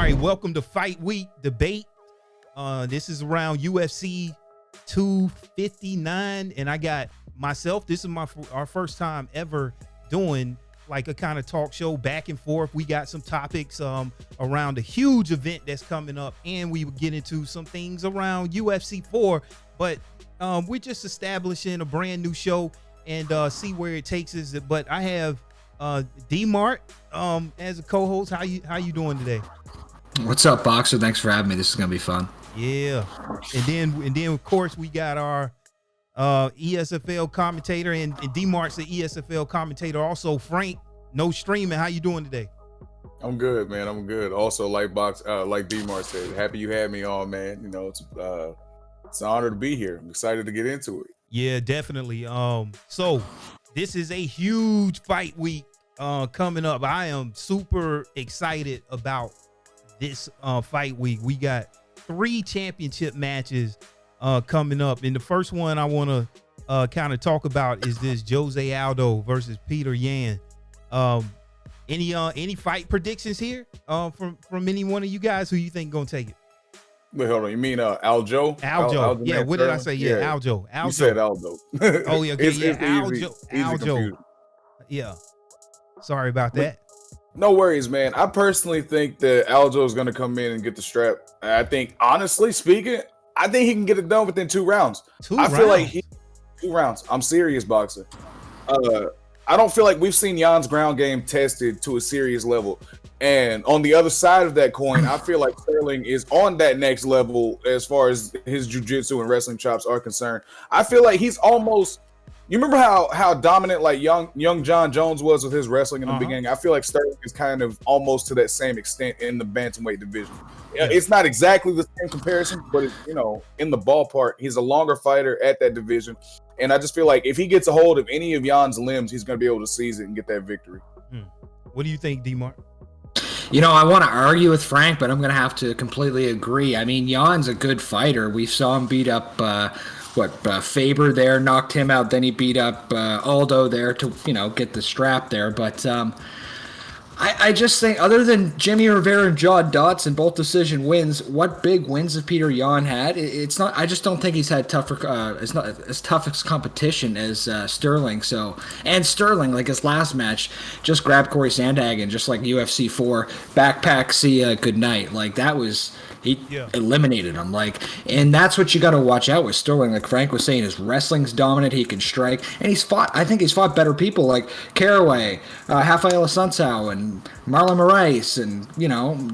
right, welcome to Fight Week Debate. This is around UFC 259, and I got myself. This is our first time ever doing like a kind of talk show back and forth. We got some topics around a huge event that's coming up, and we would get into some things around UFC 4. But we're just establishing a brand new show and see where it takes us. But I have D-Mart as a co-host. How you doing today? What's up, Boxer? Thanks for having me. This is gonna be fun. Yeah, and then of course we got our ESFL commentator, and D-Mart's the ESFL commentator. Also, Frank, no streaming. How you doing today? I'm good, man. I'm good. Also, like D-Mart said, happy you had me on, man. You know, it's an honor to be here. I'm excited to get into it. Yeah, definitely. So this is a huge fight week coming up. I am super excited about this fight week. We got 3 championship matches coming up, and the first one I want to kind of talk about is this Jose Aldo versus Petr Yan. Any fight predictions here from any one of you guys? Who you think gonna take it? Wait, hold on. You mean Aljo? Aljo. Yeah. What did I say? Yeah, Aljo. You said Aldo. Oh yeah. Okay. Aljo. Aljo. Yeah. Sorry about that. No worries, man. I personally think that Aljo is going to come in and get the strap. I think, honestly speaking, I think he can get it done within 2 rounds. I feel like 2 rounds. I'm serious, Boxer. I don't feel like we've seen Jan's ground game tested to a serious level. And on the other side of that coin, I feel like Sterling is on that next level as far as his jiu-jitsu and wrestling chops are concerned. I feel like he's almost... You remember how dominant like young John Jones was with his wrestling in the beginning? I feel like Sterling is kind of almost to that same extent in the bantamweight division. Yeah. It's not exactly the same comparison, but it's, in the ballpark. He's a longer fighter at that division, and I just feel like if he gets a hold of any of Jan's limbs, he's going to be able to seize it and get that victory. What do you think, D-Mart? I want to argue with Frank, but I'm going to have to completely agree. I mean, Jan's a good fighter. We saw him beat up Faber there, knocked him out. Then he beat up Aldo there to get the strap there. But I just think, other than Jimmy Rivera and John Dotson, both decision wins, what big wins have Petr Yan had? It's not. I just don't think he's had tougher. It's not as tough as competition as Sterling. And Sterling, like his last match, just grabbed Corey Sandhagen, just like UFC 4, backpack, see ya, good night. Like that was. He eliminated him, and that's what you got to watch out with Sterling. Like Frank was saying, his wrestling's dominant. He can strike, and I think he's fought better people like Caraway, Rafael Assunção, and Marlon Moraes, and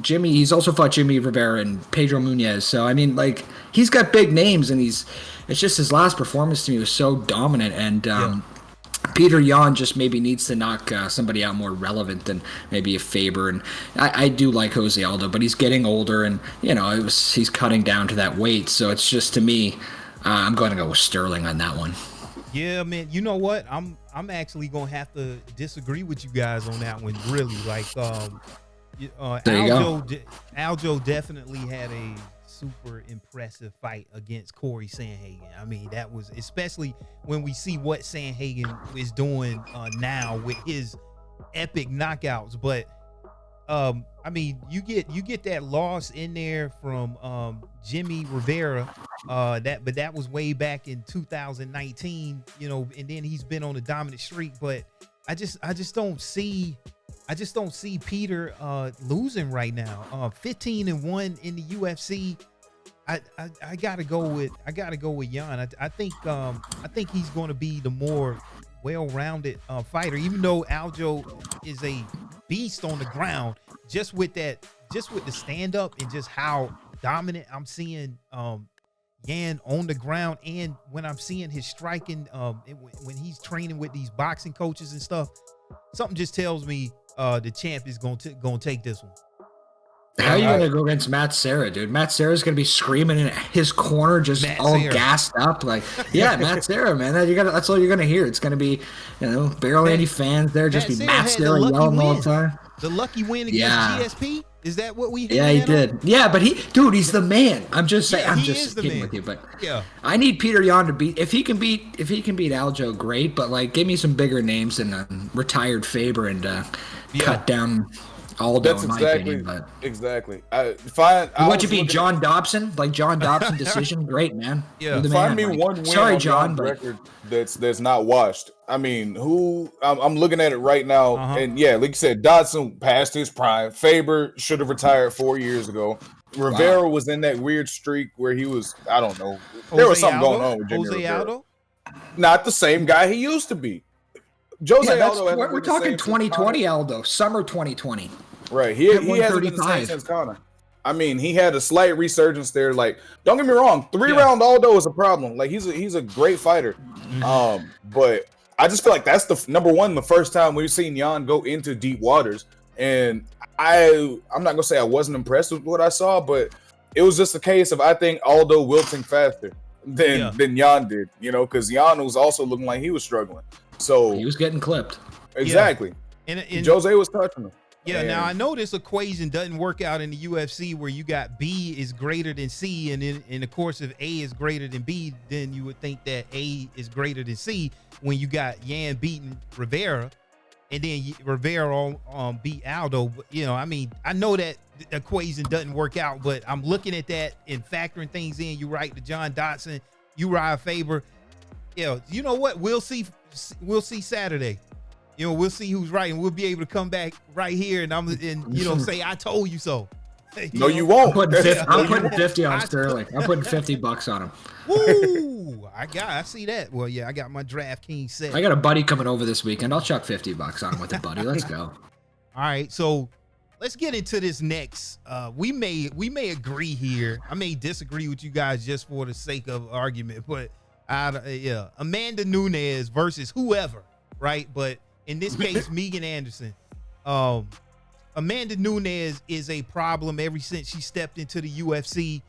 Jimmy. He's also fought Jimmy Rivera and Pedro Munez. So I mean, he's got big names, and it's just his last performance to me was so dominant, and. Petr Yan just maybe needs to knock somebody out more relevant than maybe a Faber, and I do like Jose Aldo, but he's getting older, and he's cutting down to that weight, so it's just, to me, I'm going to go with Sterling on that one. Yeah, man. You know what? I'm actually gonna have to disagree with you guys on that one. Really, Aljo definitely had a super impressive fight against Corey Sandhagen. I mean, that was, especially when we see what Sandhagen is doing now with his epic knockouts. But I mean, you get that loss in there from Jimmy Rivera, but that was way back in 2019, and then he's been on a dominant streak. But I just don't see Petr losing right now. 15-1 in the UFC. I gotta go with Yan. I think he's going to be the more well-rounded fighter, even though Aljo is a beast on the ground. Just with the stand-up and just how dominant I'm seeing Yan on the ground, and when I'm seeing his striking, when he's training with these boxing coaches and stuff, something just tells me the champ is gonna take this one. How are you going to go against Matt Serra, dude? Matt Serra's going to be screaming in his corner, just gassed up. Matt Serra, man. That's all you're going to hear. It's going to be, barely any fans there. Just be Matt Serra yelling all the time. The lucky win against GSP? Is that what we? Yeah, he did. Yeah, but he's the man. I'm just saying. I'm just kidding with you, but I need Petr Yan to beat. If he can beat Aljo, great. But give me some bigger names than retired Faber and cut down Aldo, That's in my exactly opinion. But exactly. Fine. would you beat John Dobson? Like John Dobson decision? Great, man. Yeah. You're the Find man. me Like, one win sorry, on John, Jan's but record that's not washed. I mean, who? I'm looking at it right now, and yeah, like you said, Dodson passed his prime. Faber should have retired 4 years ago. Rivera was in that weird streak where he was. I don't know. There was something going on with Jimmy Rivera. Aldo? Not the same guy he used to be. Jose Aldo. We're talking 2020 Aldo, summer 2020. Right. He hasn't been the same since Conor. I mean, he had a slight resurgence there. Like, don't get me wrong, 3-round Aldo is a problem. Like, he's a great fighter. But I just feel like that's the number one, the first time we've seen Jan go into deep waters. And I'm not gonna say I wasn't impressed with what I saw, but it was just a case of I think Aldo wilting faster than Jan did, you know, because Jan was also looking like he was struggling. So he was getting clipped. Exactly. And Jose was touching him. Yeah, now I know this equation doesn't work out in the UFC where you got B is greater than C, and in the course of A is greater than B, then you would think that A is greater than C when you got Yan beating Rivera, and then Rivera beat Aldo. But, you know, I mean, I know that the equation doesn't work out, but I'm looking at that and factoring things in. You right to John Dodson, Uriah Faber. Yeah, you know what? We'll see Saturday. You know, we'll see who's right, and we'll be able to come back right here and say I told you so. You won't. I'm putting 50 on Sterling. I'm putting $50 on him. Woo! I see that. Well, yeah, I got my DraftKings set. I got a buddy coming over this weekend. I'll chuck $50 on him with a buddy. Let's go. All right, so let's get into this next. We may agree here. I may disagree with you guys just for the sake of argument, but Amanda Nunes versus whoever, right? But in this case, Megan Anderson. Amanda Nunes is a problem ever since she stepped into the UFC,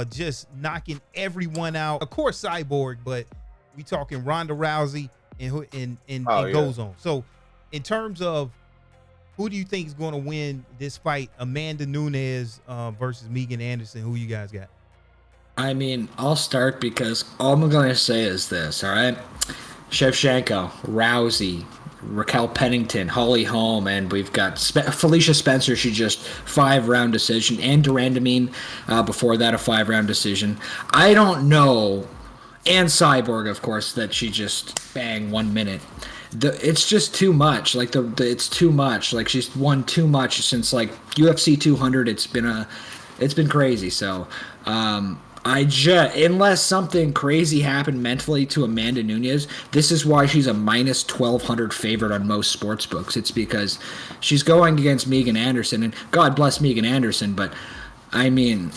just knocking everyone out. Of course, Cyborg, but we talking Ronda Rousey and goes on. So, in terms of who do you think is going to win this fight, Amanda Nunes versus Megan Anderson? Who you guys got? I mean, I'll start because all I'm going to say is this, all right? Shevchenko, Rousey, Raquel Pennington, Holly Holm, and we've got Felicia Spencer. She just 5-round decision, and Durandamine before that a 5-round decision. I don't know, and Cyborg, of course, that she just bang 1 minute. It's just too much. Like it's too much. Like she's won too much since like UFC 200. It's been crazy. So. Unless something crazy happened mentally to Amanda Nunes, this is why she's a minus 1,200 favorite on most sports books. It's because she's going against Megan Anderson, and God bless Megan Anderson, but I mean,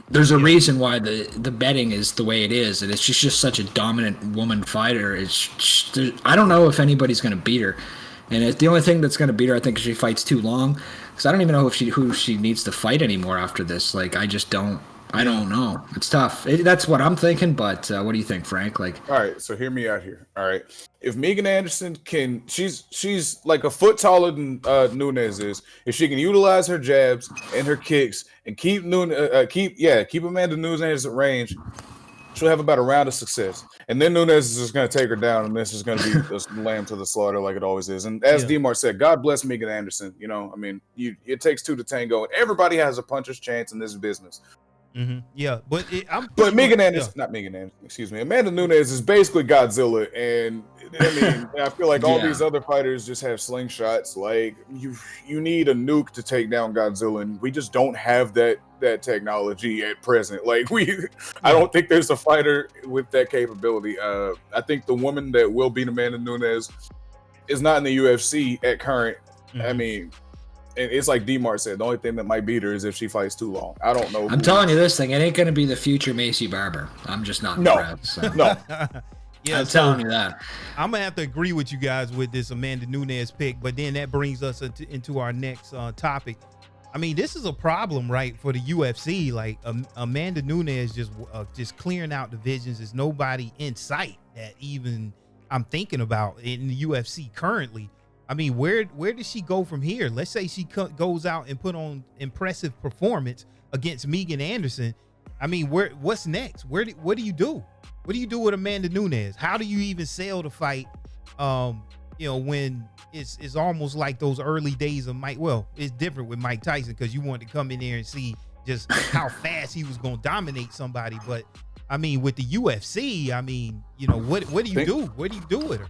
there's a reason why the betting is the way it is, and she's just such a dominant woman fighter. I don't know if anybody's going to beat her, and the only thing that's going to beat her, I think, is she fights too long, because I don't even know who she needs to fight anymore after this. Like, I don't know. It's tough. That's what I'm thinking, but what do you think, Frank? Like, all right, so hear me out here. All right, if Megan Anderson she's like a foot taller than Nunes is. If she can utilize her jabs and her kicks and keep Amanda Nunes at range, she'll have about a round of success. And then Nunes is just going to take her down, and this is going to be just lamb to the slaughter like it always is. And as Demar said, God bless Megan Anderson. You know, I mean, it takes two to tango, and everybody has a puncher's chance in this business. Mm-hmm. Yeah, but Megan Anderson, not Megan Anderson, excuse me. Amanda Nunes is basically Godzilla, and I mean, I feel like all these other fighters just have slingshots. Like you need a nuke to take down Godzilla, and we just don't have that technology at present. Like I don't think there's a fighter with that capability. I think the woman that will beat Amanda Nunes is not in the UFC at current. Mm-hmm. I mean. And it's like D-Mart said, the only thing that might beat her is if she fights too long. I don't know. I'm telling you this thing, it ain't going to be the future Macy Barber. I'm just not impressed. So. No. I'm telling you that. I'm going to have to agree with you guys with this Amanda Nunes pick, but then that brings us into our next topic. I mean, this is a problem, right, for the UFC. Like, Amanda Nunes just clearing out divisions. There's nobody in sight that even I'm thinking about in the UFC currently. I mean, where does she go from here? Let's say she goes out and put on impressive performance against Megan Anderson. I mean, what's next? What do you do? What do you do with Amanda Nunes? How do you even sell the fight? when it's almost like those early days of Mike. Well, it's different with Mike Tyson because you wanted to come in there and see just how fast he was going to dominate somebody. But I mean, with the UFC, I mean, what do you do? What do you do with her?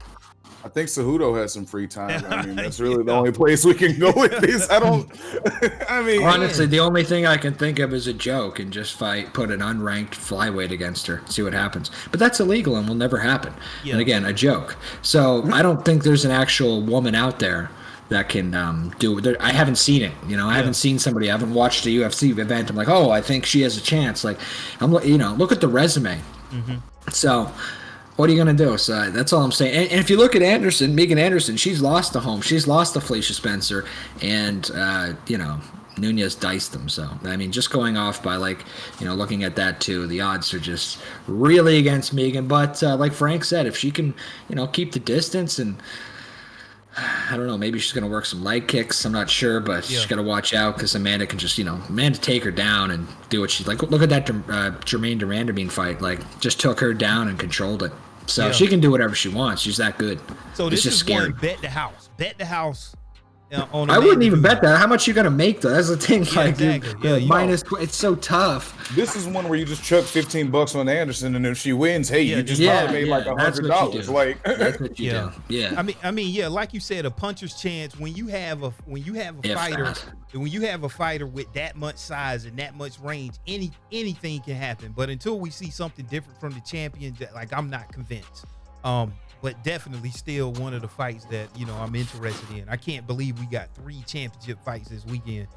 I think Cejudo has some free time. I mean, that's really the only place we can go with this. I mean, honestly, the only thing I can think of is a joke and just put an unranked flyweight against her, see what happens. But that's illegal and will never happen. Yeah. And again, a joke. So I don't think there's an actual woman out there that can do it. I haven't seen it. I haven't seen somebody. I haven't watched a UFC event. I'm like, oh, I think she has a chance. Like, look at the resume. Mm-hmm. So. What are you going to do? So that's all I'm saying. And if you look at Megan Anderson, she's lost to Holmes. She's lost to Felicia Spencer. And, Nunes diced them. So, I mean, just going off by, looking at that, too, the odds are just really against Megan. But like Frank said, if she can, keep the distance and, I don't know, maybe she's going to work some leg kicks. I'm not sure, but she's got to watch out because Amanda can just, Amanda take her down and do what she's like. Look at that Jermaine Durandamine fight. Just took her down and controlled it. So she can do whatever she wants. She's that good. So this is scary. One, bet the house. Bet the house. I wouldn't even bet that. How much you gonna make though? That's the thing. Exactly. Minus. It's so tough. This is one where you just chuck $15 on Anderson, and if she wins, hey, you just probably made like $100. Like that's what you do. Yeah. I mean, like you said, a puncher's chance when you have a fighter. When you have a fighter with that much size and that much range, anything can happen. But until we see something different from the champion, I'm not convinced. But definitely still one of the fights that, I'm interested in. I can't believe we got 3 championship fights this weekend.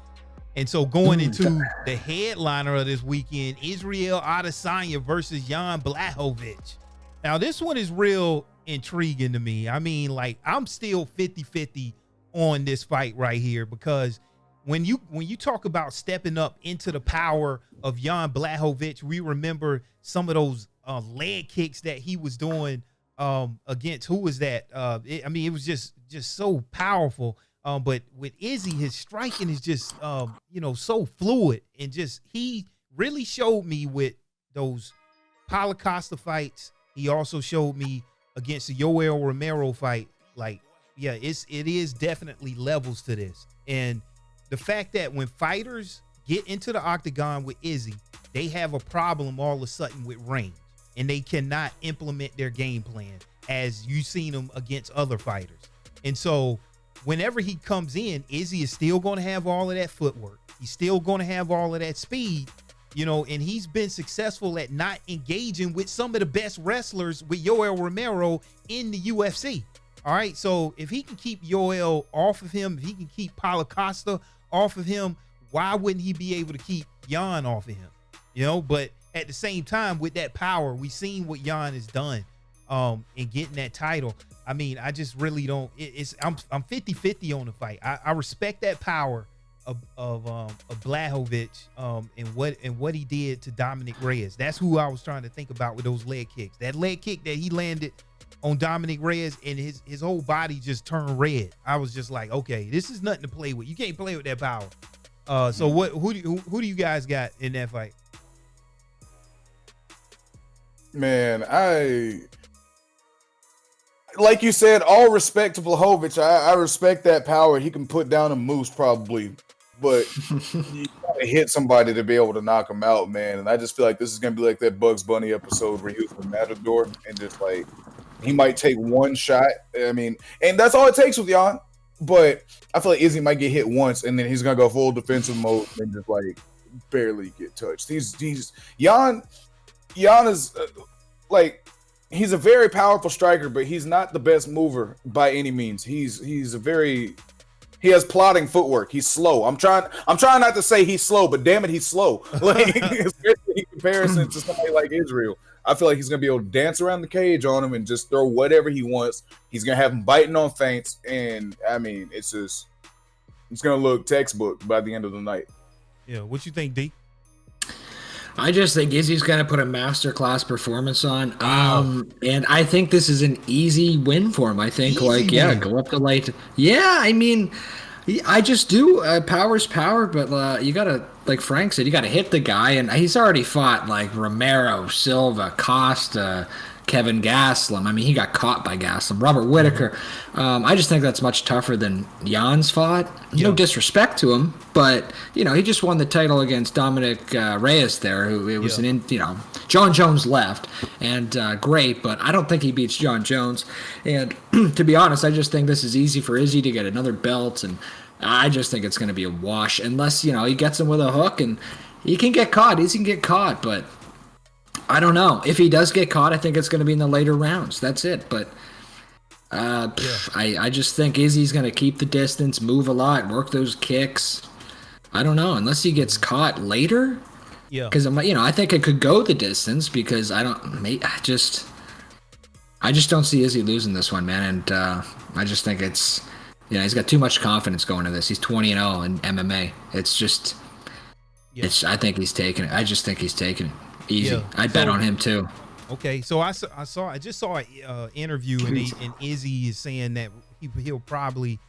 And so going into the headliner of this weekend, Israel Adesanya versus Jan Blachowicz. Now, this one is real intriguing to me. I mean, I'm still 50-50 on this fight right here because when you talk about stepping up into the power of Jan Blachowicz, we remember some of those leg kicks that he was doing against who was that? It was just so powerful. But with Izzy, his striking is just so fluid and he really showed me with those Paulo Costa fights. He also showed me against the Yoel Romero fight. It is definitely levels to this. And the fact that when fighters get into the octagon with Izzy, they have a problem all of a sudden with range. And they cannot implement their game plan as you've seen them against other fighters. And so whenever he comes in, Izzy is still going to have all of that footwork. He's still going to have all of that speed, and he's been successful at not engaging with some of the best wrestlers with Yoel Romero in the UFC. All right. So if he can keep Yoel off of him, if he can keep Paulo Costa off of him, why wouldn't he be able to keep Jan off of him? But at the same time, with that power, we've seen what Jan has done in getting that title. I mean, I just really don't. I'm 50-50 on the fight. I respect that power of Blachowicz and what he did to Dominic Reyes. That's who I was trying to think about with those leg kicks. That leg kick that he landed on Dominic Reyes and his whole body just turned red. I was just like, okay, this is nothing to play with. You can't play with that power. So who do you guys got in that fight? Man, like you said, all respect to Blachowicz. I respect that power. He can put down a moose probably, but you gotta hit somebody to be able to knock him out, man. And I just feel like this is gonna be like that Bugs Bunny episode where he was with Matador and just he might take one shot. I mean, and that's all it takes with Jan. But I feel like Izzy might get hit once and then he's gonna go full defensive mode and just barely get touched. Jan is he's a very powerful striker, but he's not the best mover by any means. He has plodding footwork. He's slow. I'm trying not to say he's slow, but damn it, he's slow. Especially in comparison to somebody like Israel. I feel like he's gonna be able to dance around the cage on him and just throw whatever he wants. He's gonna have him biting on feints, and I mean, it's gonna look textbook by the end of the night. Yeah, what you think, D? I just think Izzy's going to put a masterclass performance on. And I think this is an easy win for him. I think, go up the light. Yeah, I mean, I just do. Power's power, but you got to, like Frank said, you got to hit the guy. And he's already fought Romero, Silva, Costa, Kevin Gastelum. I mean, he got caught by Gastelum. Robert Whittaker. I just think that's much tougher than Jan's fought. No disrespect to him, but he just won the title against Dominic Reyes there, who it was John Jones left, and great, but I don't think he beats John Jones. And to be honest, I just think this is easy for Izzy to get another belt, and I just think it's going to be a wash unless he gets him with a hook, and he can get caught. Izzy can get caught, but I don't know. If he does get caught, I think it's going to be in the later rounds. That's it. But I just think Izzy's going to keep the distance, move a lot, work those kicks. I don't know. Unless he gets caught later. Yeah. Because I think it could go the distance because I just don't see Izzy losing this one, man. And I just think it's he's got too much confidence going into this. He's 20-0 in MMA. It's just I think he's taking it. I just think he's taking it. Easy. Yeah. I bet on him too. Okay, so I just saw an interview and Izzy is saying that he'll probably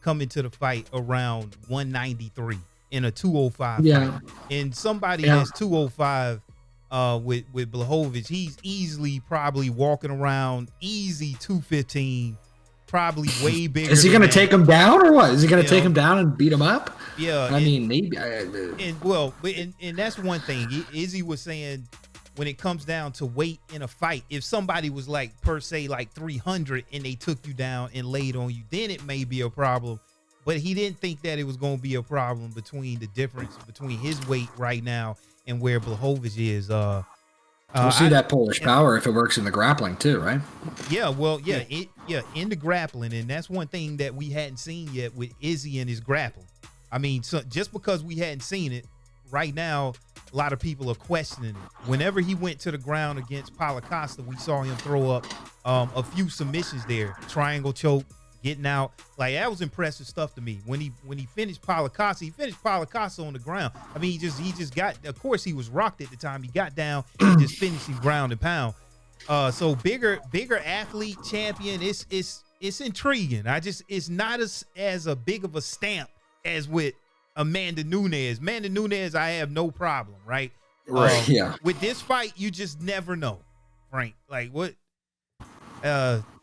come into the fight around 193 in a 205 fight. And somebody that's 205 with Blachowicz, he's easily probably walking around easy 215, probably way bigger. Is he going to take him down or what? Is he going to take him down and beat him up? Yeah, I mean, maybe. And that's one thing. Izzy was saying when it comes down to weight in a fight, if somebody was like 300 and they took you down and laid on you, then it may be a problem. But he didn't think that it was going to be a problem between the difference between his weight right now and where Blachowicz is. We'll see that Polish power if it works in the grappling too, right? Yeah, well, in the grappling, and that's one thing that we hadn't seen yet with Izzy and his grappling. I mean, so just because we hadn't seen it, right now, a lot of people are questioning it. Whenever he went to the ground against Paulo Costa, we saw him throw up a few submissions there, triangle choke, getting out. Like, that was impressive stuff to me. When he finished Paulo Costa, on the ground. I mean, he just got, of course he was rocked at the time. He got down and just finished him ground and pound. So bigger athlete, champion, it's intriguing. It's not as a big of a stamp as with Amanda Nunes. Amanda Nunes, I have no problem, right? Right. With this fight, you just never know, Frank. Like, what?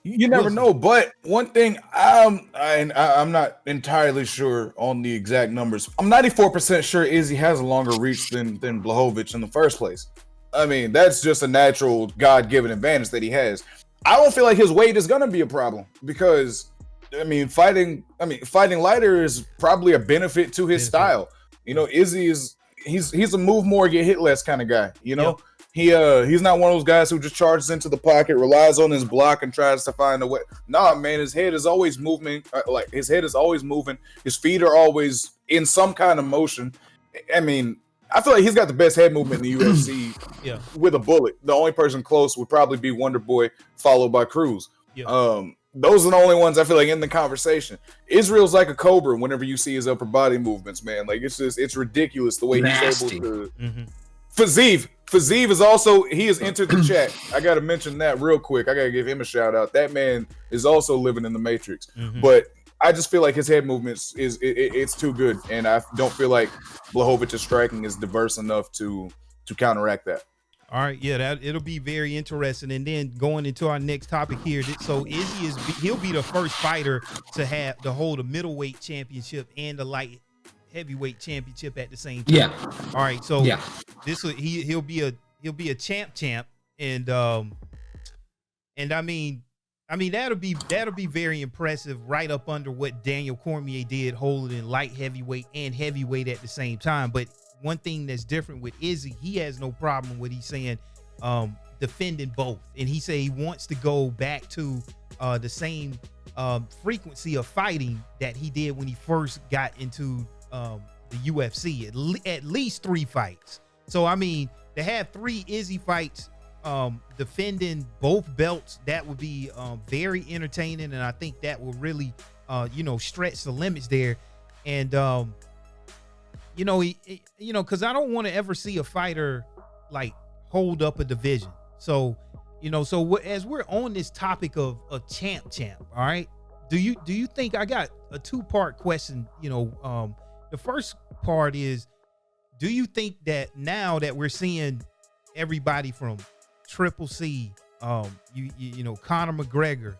You never know. But one thing, I'm not entirely sure on the exact numbers. I'm 94% sure Izzy has a longer reach than Blachowicz in the first place. I mean, that's just a natural God-given advantage that he has. I don't feel like his weight is gonna be a problem because fighting lighter is probably a benefit to his style. Izzy he's a move more, get hit less kind of guy. He's not one of those guys who just charges into the pocket, relies on his block, and tries to find a way. Nah, man, his head is always moving. His head is always moving. His feet are always in some kind of motion. I mean, I feel like he's got the best head movement in the UFC. With a bullet. The only person close would probably be Wonder Boy, followed by Cruz. Those are the only ones I feel like in the conversation. Israel's like a cobra whenever you see his upper body movements, man. Like, it's ridiculous the way he's able to. Fazeev is also, he has entered the chat. I got to mention that real quick. I got to give him a shout out. That man is also living in the Matrix. But I just feel like his head movements it's too good, and I don't feel like Blachowicz's striking is diverse enough to counteract that. All right, it'll be very interesting. And then going into our next topic here, so Izzy he'll be the first fighter to hold a middleweight championship and a light heavyweight championship at the same time. All right, so he'll be a champ, and I mean that'll be very impressive, right up under what Daniel Cormier did, holding in light heavyweight and heavyweight at the same time. But one thing that's different with Izzy, he has no problem with, he's saying, defending both, and he said he wants to go back to the same frequency of fighting that he did when he first got into the UFC, at least 3 fights. So I mean, to have 3 Izzy fights, defending both belts, that would be very entertaining, and I think that will really stretch the limits there. And because I don't want to ever see a fighter like hold up a division. So as we're on this topic of a champ, all right, do you think, I got a 2-part question? The first part is, do you think that now that we're seeing everybody from Triple C You know, Conor McGregor,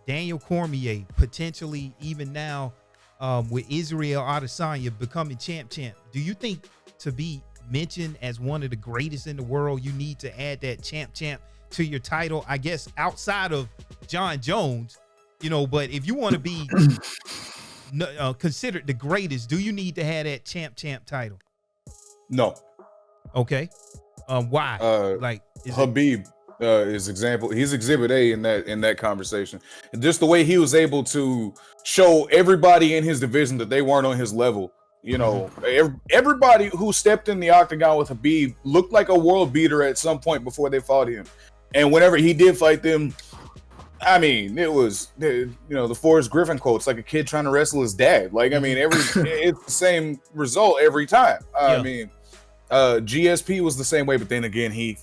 Daniel Cormier, potentially even now with Israel Adesanya becoming champ. Do you think to be mentioned as one of the greatest in the world, you need to add that champ to your title? I guess outside of John Jones, you know, but if you want to be considered the greatest, do you need to have that champ title? No. Okay. Why? Like Habib is example. He's exhibit A in that conversation. And just the way he was able to show everybody in his division that they weren't on his level. You know, everybody who stepped in the octagon with Habib looked like a world beater at some point before they fought him. And whenever he did fight them, I mean, it was, you know, the Forrest Griffin quote. It's like a kid trying to wrestle his dad. Like, I mean, it's the same result every time. I mean, GSP was the same way, but then again, he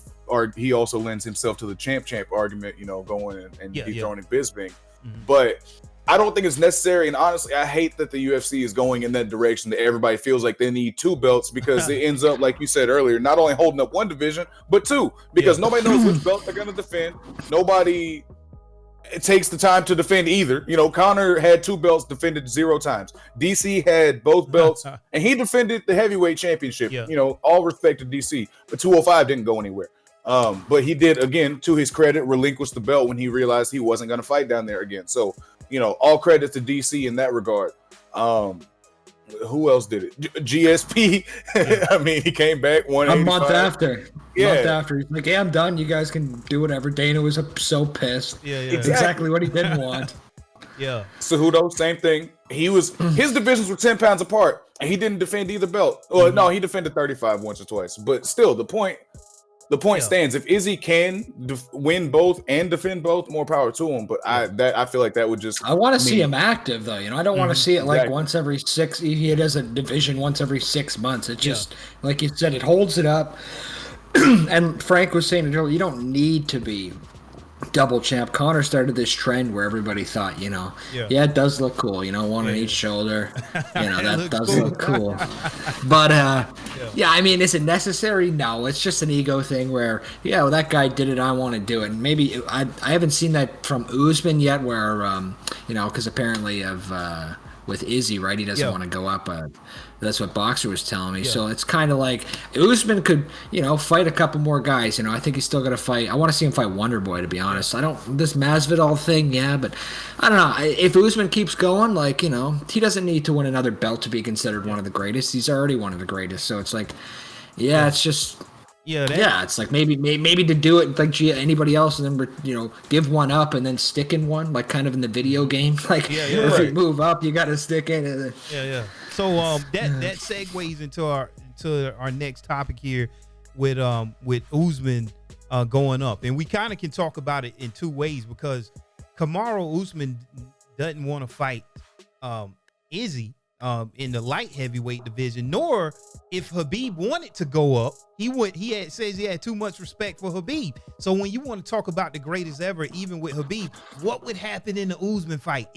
also lends himself to the champ argument, you know, going and dethroning Bisping. But I don't think it's necessary. And honestly, I hate that the UFC is going in that direction, that everybody feels like they need two belts, because it ends up, like you said earlier, not only holding up one division, but two, because nobody knows which belt they're going to defend. Nobody takes the time to defend either. You know, Conor had two belts, defended 0 times. DC had both belts, and he defended the heavyweight championship. You know, all respect to DC, but 205 didn't go anywhere. But he did, again, to his credit, relinquish the belt when he realized he wasn't going to fight down there again. So, you know, all credit to DC in that regard. Who else did it? GSP. I mean, he came back a month after. He's like, "Yeah, I'm done. You guys can do whatever." Dana was so pissed. Exactly what he didn't want. Cejudo, same thing. His divisions were 10 pounds apart, and he didn't defend either belt. Well, no, he defended 35 once or twice. But still, the point stands. If Izzy can win both and defend both, more power to him. But I feel like that would just. I want to see him active, though. You know, I don't want to see it like once every 6. He does a division once every 6 months. It just, like you said, it holds it up. And Frank was saying it earlier, you don't need to be double champ. Conor started this trend where everybody thought, you know, it does look cool, you know, one on each shoulder. You know, that does look cool. But I mean, is it necessary? No, it's just an ego thing where, well, that guy did it, I want to do it. And maybe I haven't seen that from Usman yet, where you know, because apparently with Izzy, right, he doesn't want to go up. That's what Boxer was telling me. So it's kind of like Usman could, you know, fight a couple more guys. You know, I think he's still going to fight. I want to see him fight Wonder Boy, to be honest. This Masvidal thing, but I don't know. If Usman keeps going, like, you know, he doesn't need to win another belt to be considered one of the greatest. He's already one of the greatest. So it's like, it's just. It's like maybe to do it like anybody else, and then, you know, give one up and then stick in one, like kind of in the video game. Like if you move up, you got to stick in it. So that segues into our next topic here with Usman going up, and we kind of can talk about it in two ways, because Kamaru Usman doesn't want to fight Izzy in the light heavyweight division, nor if Habib wanted to go up, says he had too much respect for Habib. So when you want to talk about the greatest ever, even with Habib, what would happen in the Usman fight?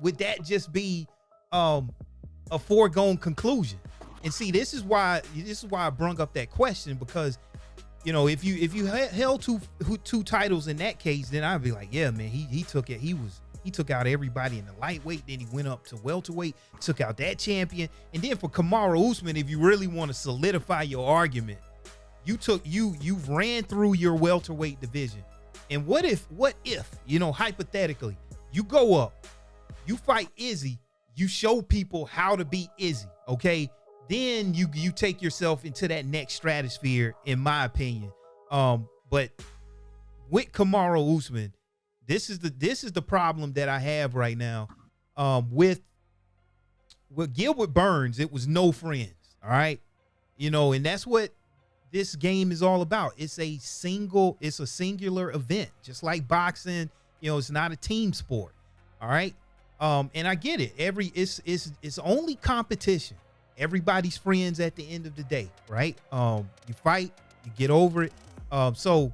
Would that just be a foregone conclusion? And see, this is why I brung up that question, because, you know, if you held two titles in that case, then I'd be like, yeah, man, he took it. He took out everybody in the lightweight. Then he went up to welterweight, took out that champion. And then for Kamaru Usman, if you really want to solidify your argument, you ran through your welterweight division. And what if, you know, hypothetically, you go up, you fight Izzy, you show people how to beat Izzy, okay? Then you take yourself into that next stratosphere, in my opinion. But with Kamaru Usman, this is the problem that I have right now. With Gilbert Burns, it was no friends. All right. You know, and that's what this game is all about. It's a singular event, just like boxing. You know, it's not a team sport. All right. And I get it. It's only competition. Everybody's friends at the end of the day, right? You fight, you get over it. So,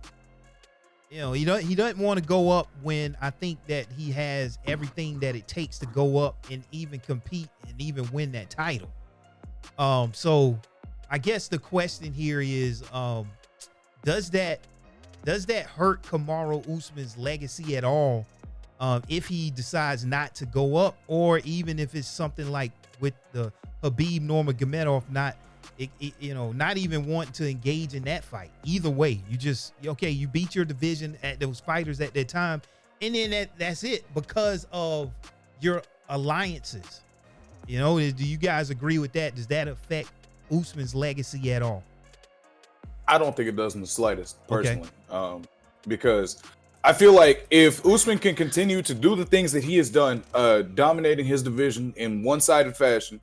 you know, he doesn't want to go up when I think that he has everything that it takes to go up and even compete and even win that title. So I guess the question here is, does that does that hurt Kamaru Usman's legacy at all if he decides not to go up, or even if it's something like with the Khabib Nurmagomedov not even wanting to engage in that fight? Either way, you beat your division at those fighters at that time, and then that's it because of your alliances. Do you guys agree with that? Does that affect Usman's legacy at all? I don't think it does in the slightest, personally. Okay. Because I feel like if Usman can continue to do the things that he has done, dominating his division in one-sided fashion,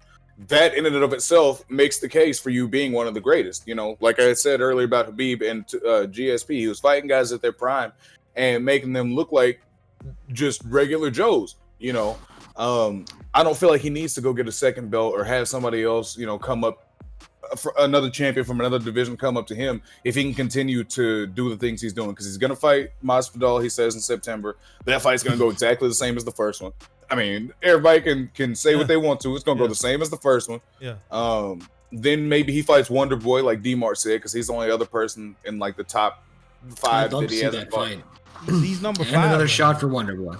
that in and of itself makes the case for you being one of the greatest. Like I said earlier about Khabib and GSP, he was fighting guys at their prime and making them look like just regular Joes. I don't feel like he needs to go get a second belt or have somebody else, come up, for another champion from another division come up to him if he can continue to do the things he's doing, because he's going to fight Masvidal, he says, in September. That fight's going to go exactly the same as the first one. I mean, everybody can say what they want to. It's going to go the same as the first one. Yeah. Then maybe he fights Wonder Boy, like D-Mark said, because he's the only other person in like the top 5 that he hasn't fought. He's number 5. Another shot for Wonder Boy.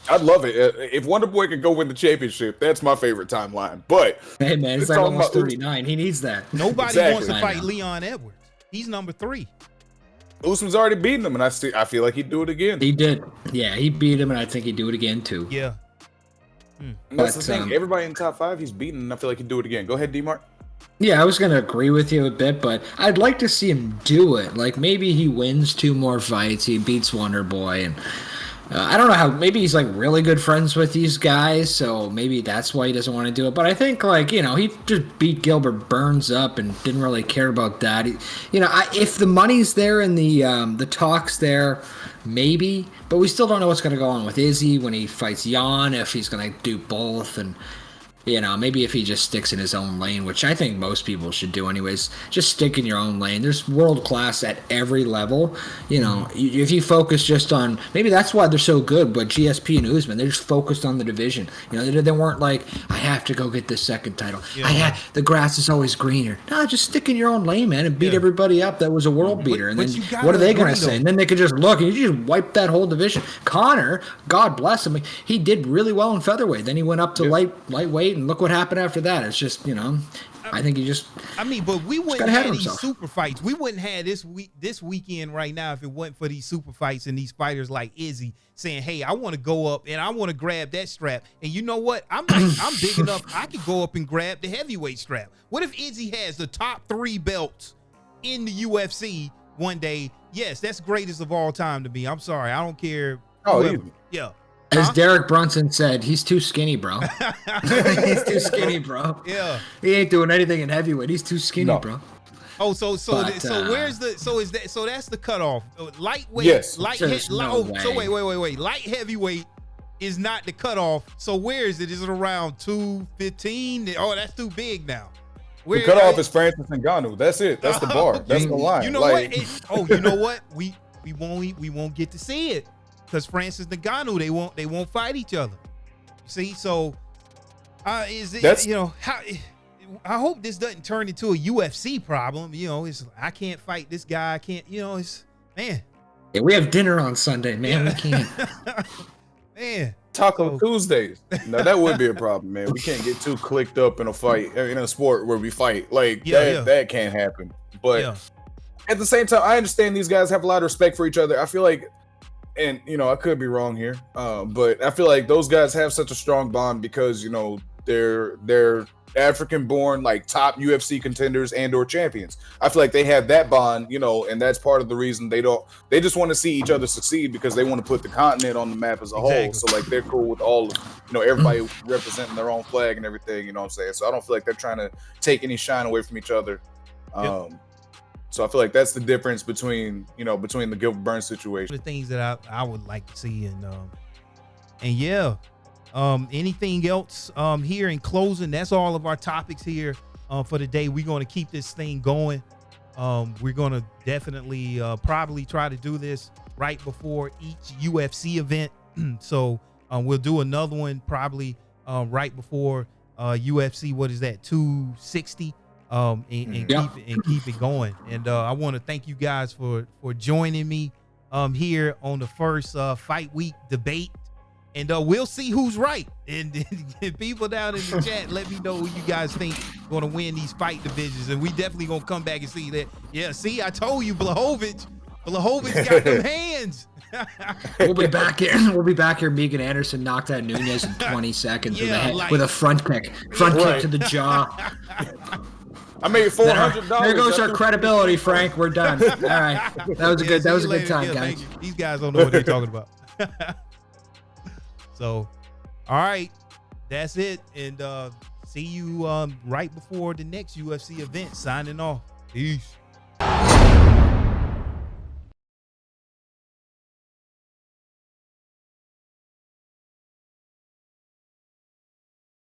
I'd love it if Wonder Boy could go win the championship. That's my favorite timeline. But hey man, it's like almost 39. He needs that. Nobody wants to fight Leon Edwards. He's number 3. Usman's already beaten him, and I feel like he'd do it again. He did. Yeah, he beat him, and I think he'd do it again too. Yeah. That's the thing. Everybody in the top 5, he's beaten, and I feel like he'd do it again. Go ahead, D-Mark. Yeah, I was going to agree with you a bit, but I'd like to see him do it. Like, maybe he wins 2 more fights, he beats Wonder Boy, and I don't know how, maybe he's like really good friends with these guys, so maybe that's why he doesn't want to do it. But I think he just beat Gilbert Burns up and didn't really care about that. If the money's there and the talk's there, maybe, but we still don't know what's going to go on with Izzy when he fights Jan, if he's going to do both, and maybe if he just sticks in his own lane, which I think most people should do anyways. Just stick in your own lane. There's world class at every level. If you focus just on, maybe that's why they're so good, but GSP and Usman, they're just focused on the division. They weren't like, I have to go get this second title. Yeah. The grass is always greener. No, just stick in your own lane, man, and beat everybody up that was a world beater. And then what are they going to say? And then they could just look and you just wipe that whole division. Conor, God bless him, he did really well in featherweight. Then he went up to lightweight. And look what happened after that. It's just, I think he just. But we wouldn't have these super fights. We wouldn't have this weekend right now if it wasn't for these super fights and these fighters like Izzy saying, "Hey, I want to go up and I want to grab that strap." And you know what? I'm big enough. I could go up and grab the heavyweight strap. What if Izzy has the top 3 belts in the UFC one day? Yes, that's greatest of all time to me. I'm sorry, I don't care. Yeah. As Derek Brunson said, he's too skinny, bro. He's too skinny, bro. Yeah. He ain't doing anything in heavyweight. He's too skinny, bro. Oh, so where's the so that's the cutoff. Lightweight, yes. Light heavyweight is not the cutoff. So where is it? Is it around 215? Oh, that's too big now. The cutoff is Francis Ngannou. That's it. That's the bar. That's the line. You know what? You know what? We won't get to see it. Because Francis Ngannou, they won't fight each other. See, so is it how? I hope this doesn't turn into a UFC problem. It's I can't fight this guy. I can't. It's man. Yeah, we have dinner on Sunday, man. We can't. Man, Taco Tuesdays. No, that would be a problem, man. We can't get too clicked up in a fight in a sport where we fight like that. That can't happen. But at the same time, I understand these guys have a lot of respect for each other. I feel like. And, I could be wrong here, but I feel like those guys have such a strong bond because, they're African-born, like, top UFC contenders and or champions. I feel like they have that bond, and that's part of the reason they just want to see each other succeed because they want to put the continent on the map as a whole. So, like, they're cool with all of, everybody representing their own flag and everything, you know what I'm saying? So I don't feel like they're trying to take any shine away from each other. So I feel like that's the difference between the Gilbert Burns situation. The things that I would like to see, anything else here in closing? That's all of our topics here for the day. We're going to keep this thing going. We're going to definitely probably try to do this right before each UFC event. So we'll do another one probably right before UFC. What is that? 260. keep it going. And I want to thank you guys for joining me here on the first fight week debate. And we'll see who's right. And people down in the chat, let me know who you guys think going to win these fight divisions. And we definitely going to come back and see that. Yeah, see, I told you, Blachowicz got them hands. We'll be back here. We'll be back here. Megan Anderson knocked out Nunes in 20 seconds with a front kick to the jaw. I made $400. There goes our credibility, Frank. We're done. All right, that was a good. That was a good time, guys. These guys don't know what they're talking about. So, all right, that's it. And see you right before the next UFC event. Signing off. Peace.